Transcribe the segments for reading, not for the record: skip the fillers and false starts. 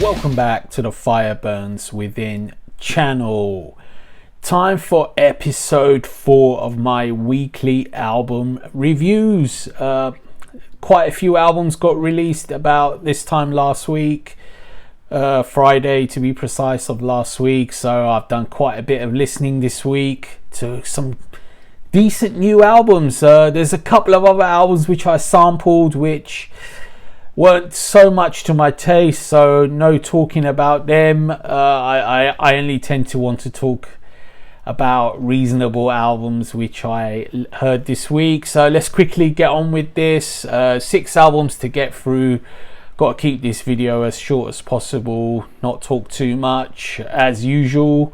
Welcome back to the Fire Burns Within channel. Time for episode 4 of my weekly album reviews. Quite a few albums got released about this time last week, Friday to be precise of last week, so I've done quite a bit of listening this week to some decent new albums. There's a couple of other albums which I sampled which weren't so much to my taste, so no talking about them. I only tend to want to talk about reasonable albums which I heard this week. So let's quickly get on with this. 6 albums to get through. Got to keep this video as short as possible, not talk too much as usual.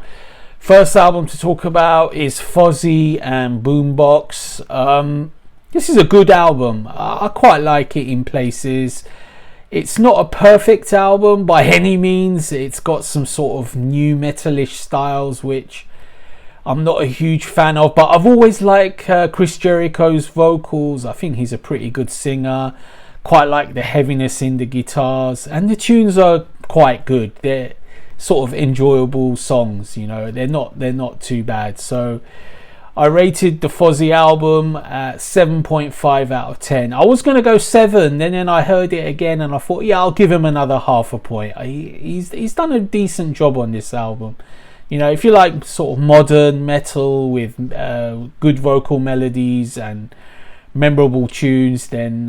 First album to talk about is Fozzy and Boombox. This is a good album. I quite like it in places. It's not a perfect album by any means. It's got some sort of new metalish styles which I'm not a huge fan of, but I've always liked Chris Jericho's vocals. I think he's a pretty good singer. Quite like the heaviness in the guitars, and the tunes are quite good. They're sort of enjoyable songs, you know. They're not too bad. So I rated the Fozzy album at 7.5 out of 10. I was going to go 7, then I heard it again and I thought, yeah, I'll give him another half a point. He's done a decent job on this album. You know, if you like sort of modern metal with good vocal melodies and memorable tunes, then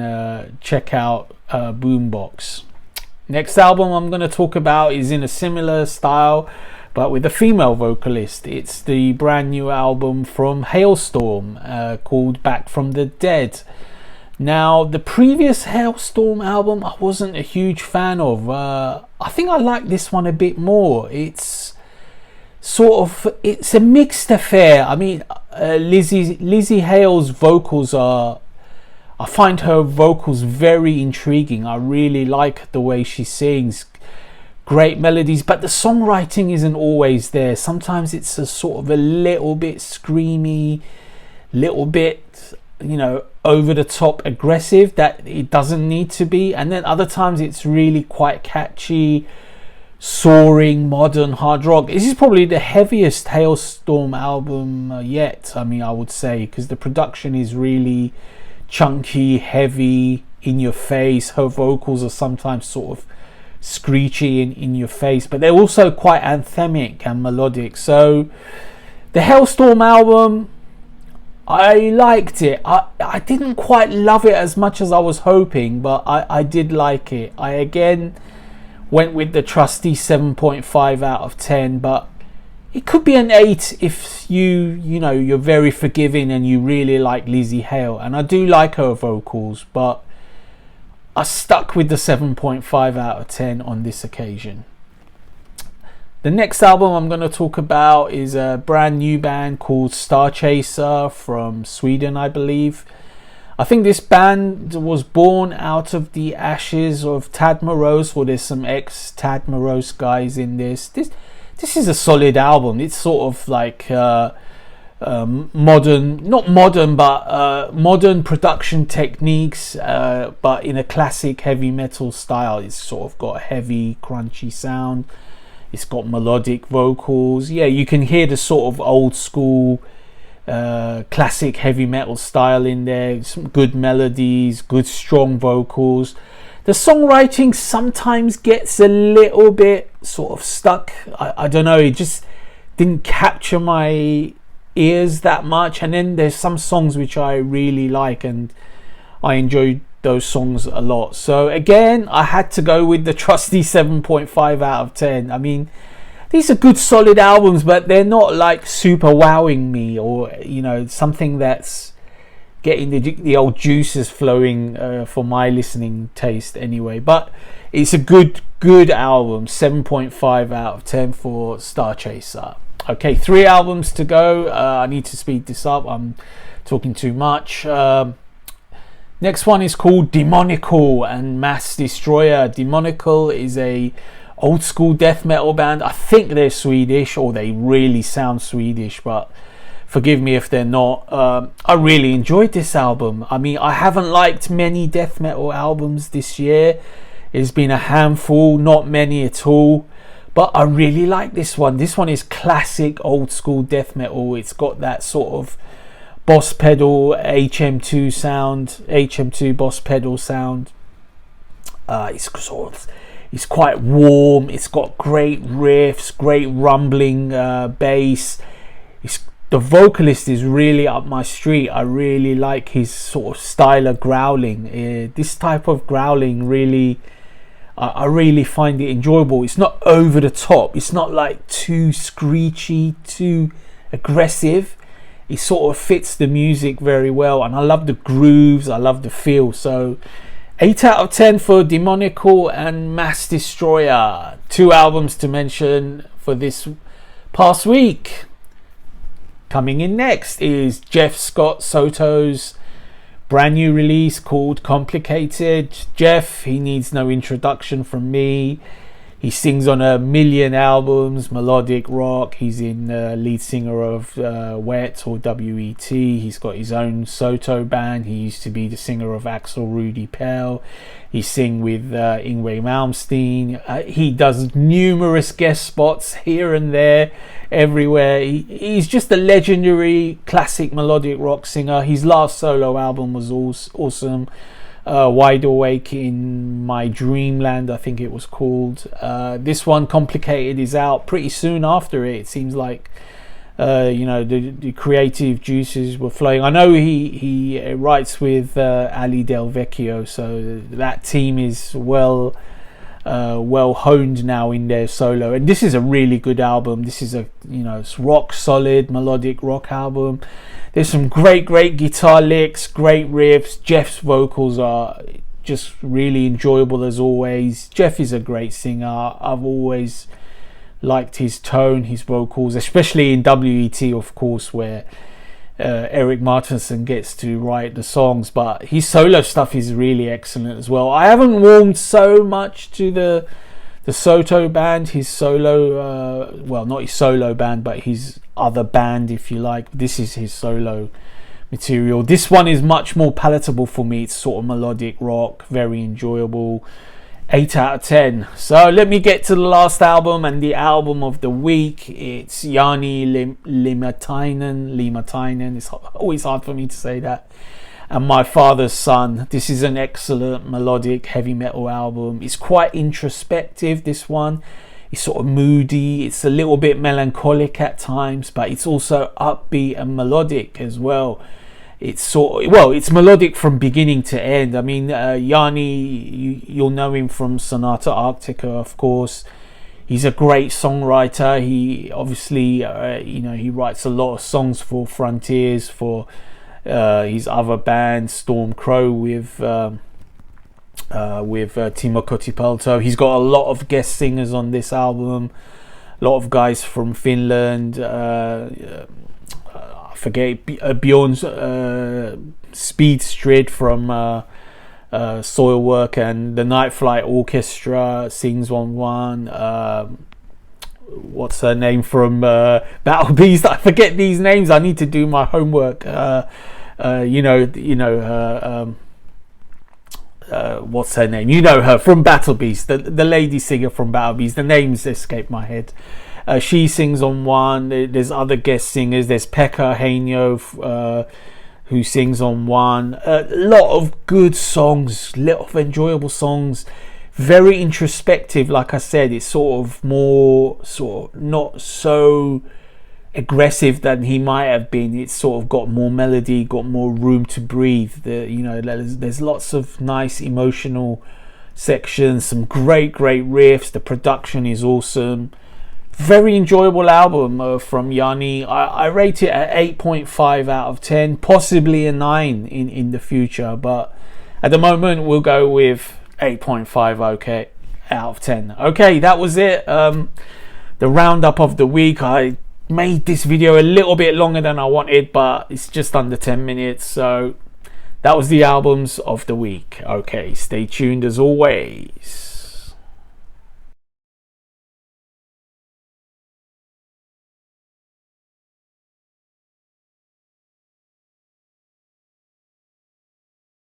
check out Boombox. Next album I'm going to talk about is in a similar style, but with a female vocalist. It's the brand new album from Hailstorm called Back from the Dead. Now, the previous Hailstorm album I wasn't a huge fan of. I think I like this one a bit more. It's a mixed affair. I mean, Lizzie Hale's vocals I find her vocals very intriguing. I really like the way she sings. Great melodies, but the songwriting isn't always there. Sometimes it's a sort of a little bit screamy, little bit, you know, over the top aggressive that it doesn't need to be. And then other times it's really quite catchy, soaring, modern hard rock. This is probably the heaviest Hailstorm album yet, I mean, I would say, because the production is really chunky, heavy, in your face. Her vocals are sometimes sort of screechy in your face, but they're also quite anthemic and melodic. So the Hailstorm album, I liked it. I didn't quite love it as much as I was hoping, but I did like it. I again went with the trusty 7.5 out of 10, but it could be an 8 if you're very forgiving and you really like Lizzie Hale, and I do like her vocals, but I stuck with the 7.5 out of 10 on this occasion. The next album I'm going to talk about is a brand new band called Starchaser from Sweden, I believe. I think this band was born out of the ashes of Tad Morose, or there's some ex-Tad Morose guys in this. This is a solid album. It's sort of like modern production techniques, but in a classic heavy metal style. It's sort of got a heavy, crunchy sound. It's got melodic vocals. Yeah, you can hear the sort of old school classic heavy metal style in there. Some good melodies, good strong vocals. The songwriting sometimes gets a little bit sort of stuck. I don't know, it just didn't capture my ears that much. And then there's some songs which I really like and I enjoyed those songs a lot. So again, I had to go with the trusty 7.5 out of 10. I mean, these are good solid albums, but they're not like super wowing me, or you know, something that's getting the old juices flowing for my listening taste anyway. But it's a good album. 7.5 out of 10 for Starchaser. Okay, 3 albums to go. I need to speed this up. I'm talking too much. Next one is called Demonical and Mass Destroyer. Demonical is a old school death metal band. I think they're Swedish, or they really sound Swedish, but forgive me if they're not. I really enjoyed this album. I mean, I haven't liked many death metal albums this year. It's been a handful, not many at all. But I really like this one. This one is classic old school death metal. It's got that sort of Boss pedal HM2 sound, HM2 Boss pedal sound. It's quite warm. It's got great riffs, great rumbling bass. The vocalist is really up my street. I really like his sort of style of growling. This type of growling really, I really find it enjoyable. It's not over the top. It's not like too screechy, too aggressive. It sort of fits the music very well, and I love the grooves. I love the feel. So 8 out of 10 for Demonical and Mass Destroyer. 2 albums to mention for this past week. Coming in next is Jeff Scott Soto's brand new release called Complicated. Jeff, he needs no introduction from me. He sings on a million albums, melodic rock. He's in lead singer of Wet or WET. He's got his own Soto band. He used to be the singer of Axel Rudy Pell. He sings with Yngwie Malmsteen. He does numerous guest spots here and there, everywhere. He's just a legendary classic melodic rock singer. His last solo album was awesome. Wide Awake in My Dreamland, I think it was called. This one, Complicated, is out pretty soon after it. It seems like the creative juices were flowing. I know he writes with Ali Del Vecchio, so that team is well honed now in their solo, and this is a really good album. This is it's rock solid melodic rock album. There's some great guitar licks, great riffs. Jeff's vocals are just really enjoyable as always. Jeff is a great singer. I've always liked his tone, his vocals, especially in WET, of course, where Eric Martinson gets to write the songs, but his solo stuff is really excellent as well. I haven't warmed so much to the Soto band, his solo, not his solo band, but his other band, if you like. This is his solo material. This one is much more palatable for me. It's sort of melodic rock, very enjoyable. 8 out of 10. So let me get to the last album and the album of the week. It's Jani Limatainen. It's always hard for me to say that. And My Father's Son. This is an excellent melodic heavy metal album. It's quite introspective, this one. It's sort of moody. It's a little bit melancholic at times, but it's also upbeat and melodic as well. It's it's melodic from beginning to end. I mean, Jani, you'll know him from Sonata Arctica, of course. He's a great songwriter. He obviously, he writes a lot of songs for Frontiers, for his other band Storm Crow with Timo Kotipalto. He's got a lot of guest singers on this album, a lot of guys from Finland. I forget, Bjorn's Speed Strid from Soilwork, and the Night Flight Orchestra sings on one. What's her name from Battle Beast? I forget these names. I need to do my homework. What's her name? You know her from Battle Beast, the lady singer from Battle Beast. The names escape my head. She sings on one. There's other guest singers. There's Pekka Heino, who sings on one. A lot of good songs, a lot of enjoyable songs. Very introspective, like I said. It's sort of not so aggressive than he might have been. It's sort of got more melody, got more room to breathe. There's lots of nice emotional sections, some great riffs. The production is awesome. Very enjoyable album from Jani. I rate it at 8.5 out of 10, possibly a 9 in the future, but at the moment we'll go with 8.5 out of 10. Okay, that was it. The roundup of the week. I made this video a little bit longer than I wanted, but it's just under 10 minutes. So that was the albums of the week. Okay, stay tuned as always.